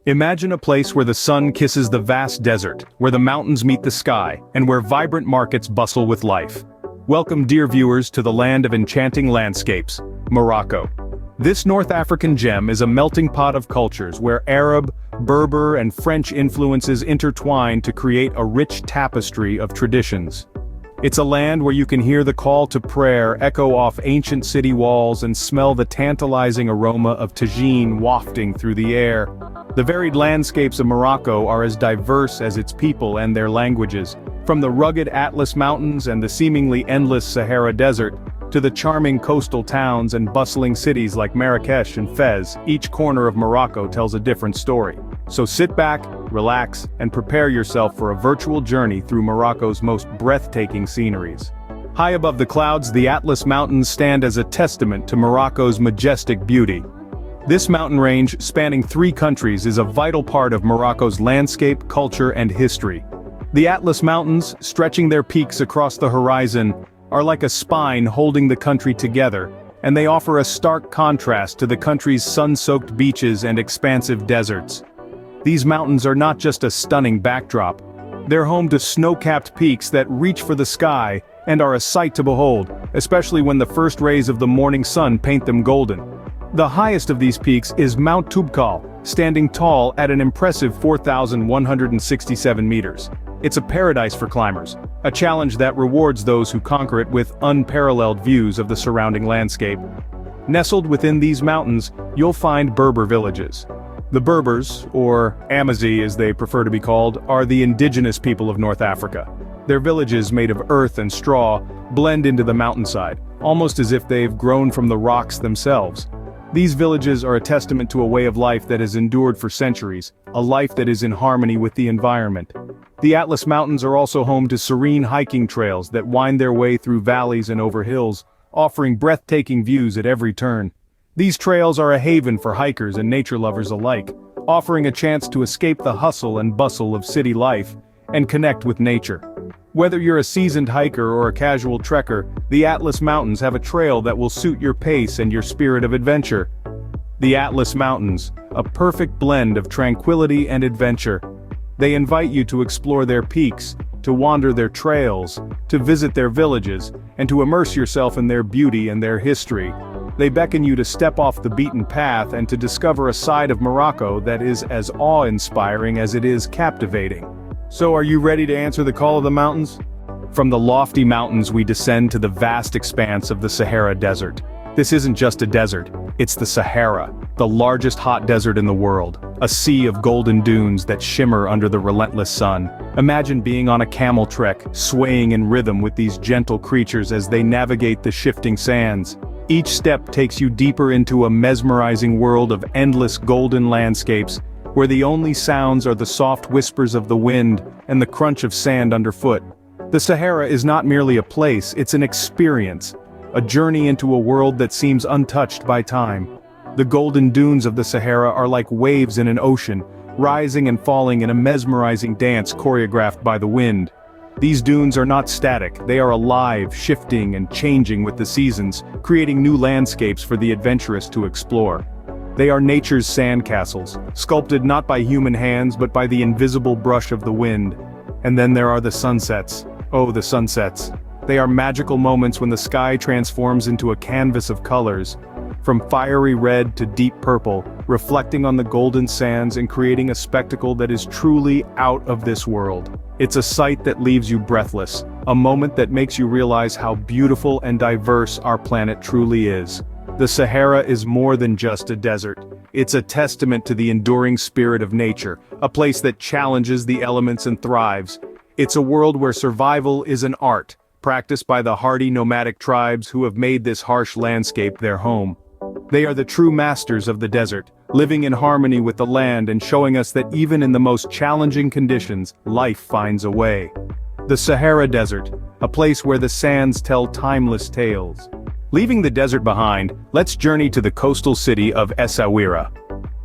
Imagine a place where the sun kisses the vast desert, where the mountains meet the sky, and where vibrant markets bustle with life. Welcome, dear viewers, to the land of enchanting landscapes, Morocco. This North African gem is a melting pot of cultures where Arab, Berber, and French influences intertwine to create a rich tapestry of traditions. It's a land where you can hear the call to prayer echo off ancient city walls and smell the tantalizing aroma of tagine wafting through the air. The varied landscapes of Morocco are as diverse as its people and their languages, from the rugged Atlas Mountains and the seemingly endless Sahara Desert, to the charming coastal towns and bustling cities like Marrakech and Fez. Each corner of Morocco tells a different story. So sit back, relax, and prepare yourself for a virtual journey through Morocco's most breathtaking sceneries. High above the clouds, the Atlas Mountains stand as a testament to Morocco's majestic beauty. This mountain range, spanning 3 countries, is a vital part of Morocco's landscape, culture, and history. The Atlas Mountains, stretching their peaks across the horizon, are like a spine holding the country together, and they offer a stark contrast to the country's sun-soaked beaches and expansive deserts. These mountains are not just a stunning backdrop. They're home to snow-capped peaks that reach for the sky and are a sight to behold, especially when the first rays of the morning sun paint them golden. The highest of these peaks is Mount Toubkal, standing tall at an impressive 4,167 meters. It's a paradise for climbers, a challenge that rewards those who conquer it with unparalleled views of the surrounding landscape. Nestled within these mountains, you'll find Berber villages. The Berbers, or Amazi as they prefer to be called, are the indigenous people of North Africa. Their villages, made of earth and straw, blend into the mountainside, almost as if they've grown from the rocks themselves. These villages are a testament to a way of life that has endured for centuries, a life that is in harmony with the environment. The Atlas Mountains are also home to serene hiking trails that wind their way through valleys and over hills, offering breathtaking views at every turn. These trails are a haven for hikers and nature lovers alike, offering a chance to escape the hustle and bustle of city life and connect with nature. Whether you're a seasoned hiker or a casual trekker, the Atlas Mountains have a trail that will suit your pace and your spirit of adventure. The Atlas Mountains, a perfect blend of tranquility and adventure. They invite you to explore their peaks, to wander their trails, to visit their villages, and to immerse yourself in their beauty and their history. They beckon you to step off the beaten path and to discover a side of Morocco that is as awe-inspiring as it is captivating. So are you ready to answer the call of the mountains? From the lofty mountains we descend to the vast expanse of the Sahara Desert. This isn't just a desert, it's the Sahara, the largest hot desert in the world, a sea of golden dunes that shimmer under the relentless sun. Imagine being on a camel trek, swaying in rhythm with these gentle creatures as they navigate the shifting sands. Each step takes you deeper into a mesmerizing world of endless golden landscapes, where the only sounds are the soft whispers of the wind and the crunch of sand underfoot. The Sahara is not merely a place, it's an experience, a journey into a world that seems untouched by time. The golden dunes of the Sahara are like waves in an ocean, rising and falling in a mesmerizing dance choreographed by the wind. These dunes are not static, they are alive, shifting and changing with the seasons, creating new landscapes for the adventurous to explore. They are nature's sandcastles, sculpted not by human hands but by the invisible brush of the wind. And then there are the sunsets. Oh, the sunsets. They are magical moments when the sky transforms into a canvas of colors, from fiery red to deep purple, reflecting on the golden sands and creating a spectacle that is truly out of this world. It's a sight that leaves you breathless, a moment that makes you realize how beautiful and diverse our planet truly is. The Sahara is more than just a desert. It's a testament to the enduring spirit of nature, a place that challenges the elements and thrives. It's a world where survival is an art, practiced by the hardy nomadic tribes who have made this harsh landscape their home. They are the true masters of the desert, living in harmony with the land and showing us that even in the most challenging conditions, life finds a way. The Sahara Desert, a place where the sands tell timeless tales. Leaving the desert behind, let's journey to the coastal city of Essaouira.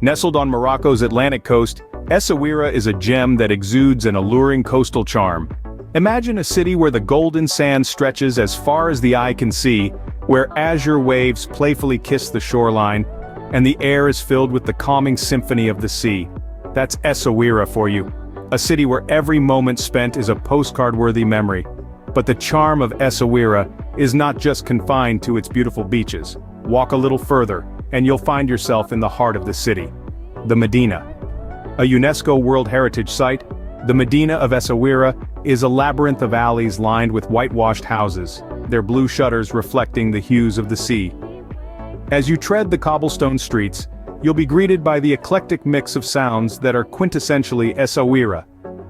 Nestled on Morocco's Atlantic coast, Essaouira is a gem that exudes an alluring coastal charm. Imagine a city where the golden sand stretches as far as the eye can see, where azure waves playfully kiss the shoreline, and the air is filled with the calming symphony of the sea. That's Essaouira for you. A city where every moment spent is a postcard-worthy memory. But the charm of Essaouira is not just confined to its beautiful beaches. Walk a little further, and you'll find yourself in the heart of the city. The Medina. A UNESCO World Heritage Site, the Medina of Essaouira is a labyrinth of alleys lined with whitewashed houses, their blue shutters reflecting the hues of the sea. As you tread the cobblestone streets, you'll be greeted by the eclectic mix of sounds that are quintessentially Essaouira.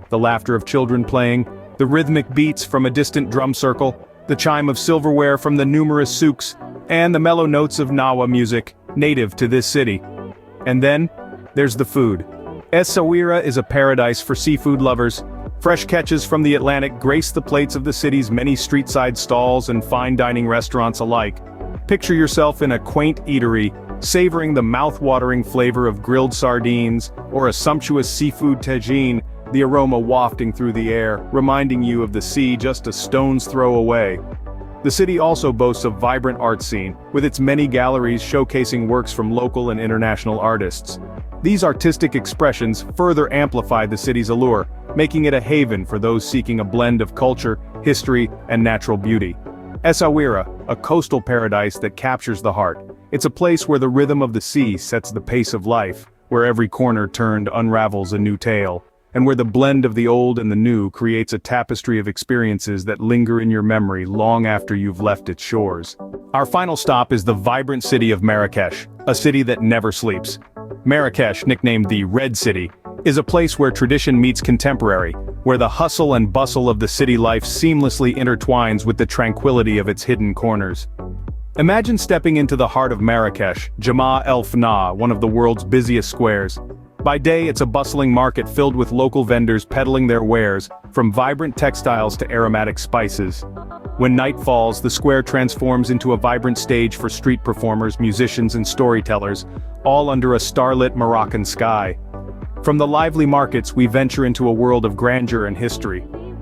The laughter of children playing, the rhythmic beats from a distant drum circle, the chime of silverware from the numerous souks, and the mellow notes of Nawa music, native to this city. And then, there's the food. Essaouira is a paradise for seafood lovers. Fresh catches from the Atlantic grace the plates of the city's many street-side stalls and fine dining restaurants alike. Picture yourself in a quaint eatery, savoring the mouth-watering flavor of grilled sardines, or a sumptuous seafood tagine, the aroma wafting through the air, reminding you of the sea just a stone's throw away. The city also boasts a vibrant art scene, with its many galleries showcasing works from local and international artists. These artistic expressions further amplify the city's allure, making it a haven for those seeking a blend of culture, history, and natural beauty. Essaouira, a coastal paradise that captures the heart. It's a place where the rhythm of the sea sets the pace of life, where every corner turned unravels a new tale, and where the blend of the old and the new creates a tapestry of experiences that linger in your memory long after you've left its shores. Our final stop is the vibrant city of Marrakech, a city that never sleeps. Marrakech, nicknamed the Red City, is a place where tradition meets contemporary, where the hustle and bustle of the city life seamlessly intertwines with the tranquility of its hidden corners. Imagine stepping into the heart of Marrakech, Jemaa El Fna, one of the world's busiest squares. By day, it's a bustling market filled with local vendors peddling their wares, from vibrant textiles to aromatic spices. When night falls, the square transforms into a vibrant stage for street performers, musicians, and storytellers, all under a starlit Moroccan sky. From the lively markets, we venture into a world of grandeur and history.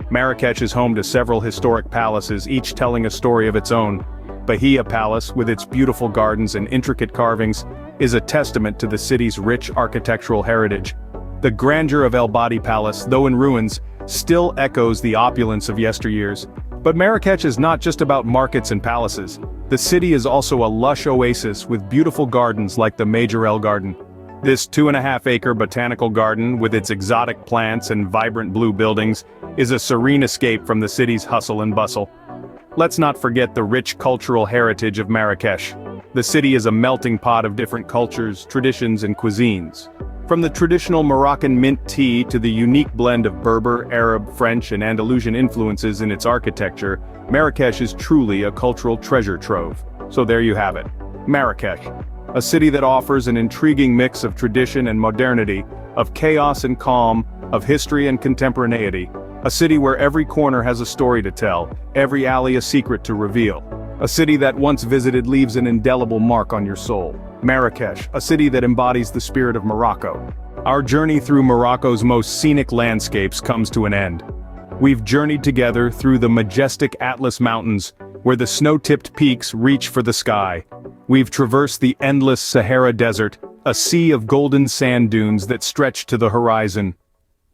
Marrakech is home to several historic palaces, each telling a story of its own. Bahia Palace, with its beautiful gardens and intricate carvings, is a testament to the city's rich architectural heritage. The grandeur of El Badi Palace, though in ruins, still echoes the opulence of yesteryears. But Marrakech is not just about markets and palaces. The city is also a lush oasis with beautiful gardens like the Majorelle Garden. This 2.5-acre botanical garden, with its exotic plants and vibrant blue buildings, is a serene escape from the city's hustle and bustle. Let's not forget the rich cultural heritage of Marrakech. The city is a melting pot of different cultures, traditions, and cuisines. From the traditional Moroccan mint tea to the unique blend of Berber, Arab, French, and Andalusian influences in its architecture, Marrakech is truly a cultural treasure trove. So there you have it. Marrakech, a city that offers an intriguing mix of tradition and modernity, of chaos and calm, of history and contemporaneity. A city where every corner has a story to tell, every alley a secret to reveal. A city that once visited leaves an indelible mark on your soul. Marrakech, a city that embodies the spirit of Morocco. Our journey through Morocco's most scenic landscapes comes to an end. We've journeyed together through the majestic Atlas Mountains, where the snow-tipped peaks reach for the sky. We've traversed the endless Sahara Desert, a sea of golden sand dunes that stretch to the horizon.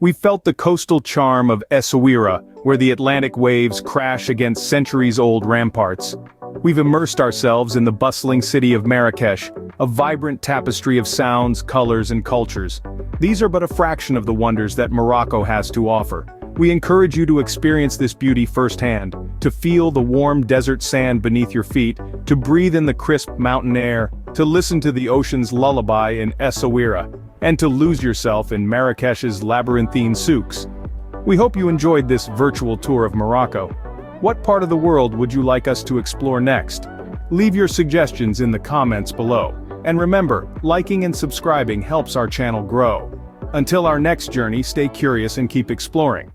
We've felt the coastal charm of Essaouira, where the Atlantic waves crash against centuries-old ramparts. We've immersed ourselves in the bustling city of Marrakech, a vibrant tapestry of sounds, colors, and cultures. These are but a fraction of the wonders that Morocco has to offer. We encourage you to experience this beauty firsthand, to feel the warm desert sand beneath your feet, to breathe in the crisp mountain air, to listen to the ocean's lullaby in Essaouira, and to lose yourself in Marrakech's labyrinthine souks. We hope you enjoyed this virtual tour of Morocco. What part of the world would you like us to explore next? Leave your suggestions in the comments below. And remember, liking and subscribing helps our channel grow. Until our next journey, stay curious and keep exploring.